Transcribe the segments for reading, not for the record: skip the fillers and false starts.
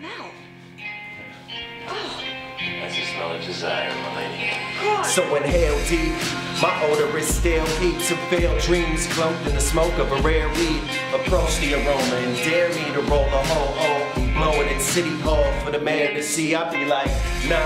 No. That's the smell of desire, my lady. So inhale deep, my odor is still heat to fill dreams cloaked in the smoke of a rare weed. Approach the aroma and dare me to roll a whole O, blowing at City Hall for the mayor to see. I be like, nah,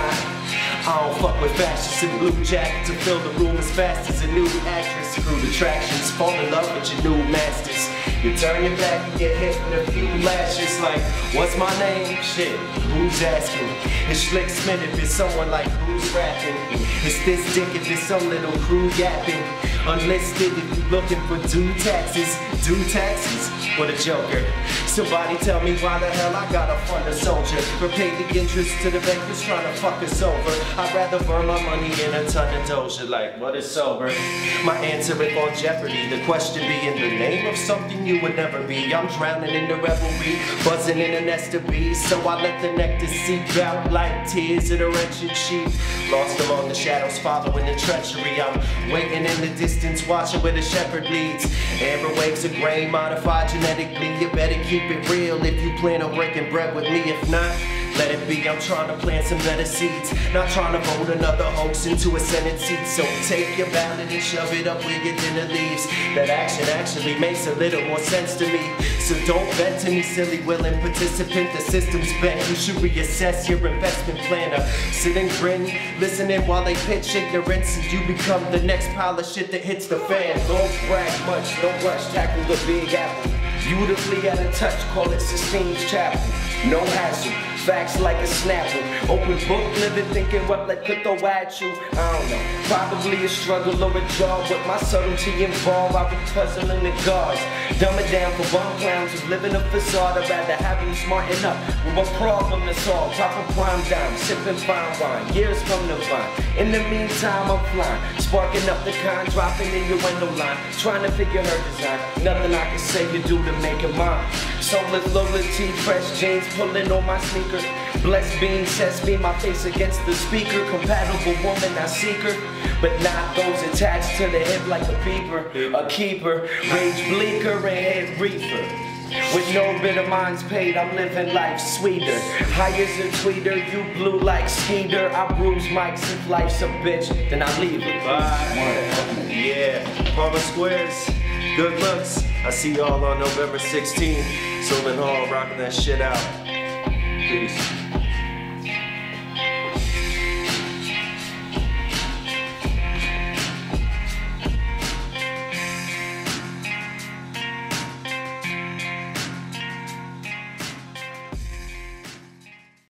I don't fuck with fascists in blue jackets to fill the room as fast as a new actress. Through attractions, fall in love with your new masters. You turn your back and get hit with a few lashes like, what's my name? Shit, who's asking? It's Slick Smith if it's someone like who's rapping. It's this dick if it's some little crew yapping. Unlisted if you looking for due taxes. Due taxes? What a joker. Somebody tell me why the hell I gotta fund a soldier or pay the interest to the bankers trying to fuck us over. I'd rather burn my money in a ton of doja. Like, what is sober? My answer is on jeopardy. The question being the name of something you would never be. I'm drowning in the revelry, buzzing in a nest of bees. So I let the nectar seep out like tears in a wretched sheep. Lost among the shadows, following the treachery. I'm waiting in the distance, watching where the shepherd leads. Amber waves of grain, modified genetically. You better keep it real if you plan on breaking bread with me. If not, let it be. I'm trying to plant some better seeds, not trying to vote another hoax into a Senate seat. So take your ballot and shove it up where your dinner leaves. That action actually makes a little more sense to me. So don't vent to me, silly willing participant. The system's bent. You should reassess your investment planner. Sit and grin, listening while they pitch ignorance, and you become the next pile of shit that hits the fan. Don't brag much, no rush, tackle the big apple. Beautifully at a touch, call it Sistine's Chapel. No hassle, facts like a snapper. Open book, living, thinking what they could throw at you. I don't know, probably a struggle or a job. With my subtlety involved, I be puzzling the guards. Dumb it down for bum clowns who live in a facade. I'd rather have you smarten up with a problem to solve. Top of prime dime, sipping fine wine, years from the vine. In the meantime, I'm flying, sparking up the kind, dropping in your window line, trying to figure her design. Nothing I can say you do to make it mine. Soulless loyalty, fresh jeans, pulling on my sneaker. Blessed being sets me my face against the speaker. Compatible woman, I seek her, but not those attached to the hip like a beaver. A keeper, rage bleaker and head reefer. With no bit of minds paid, I'm living life sweeter. High as a tweeter, you blue like Skeeter. I bruise mics if life's a bitch, then I leave it. Bye. Yeah, Palmer Squares, good looks. I see y'all on November 16th. Sylvan Hall rocking that shit out. Peace.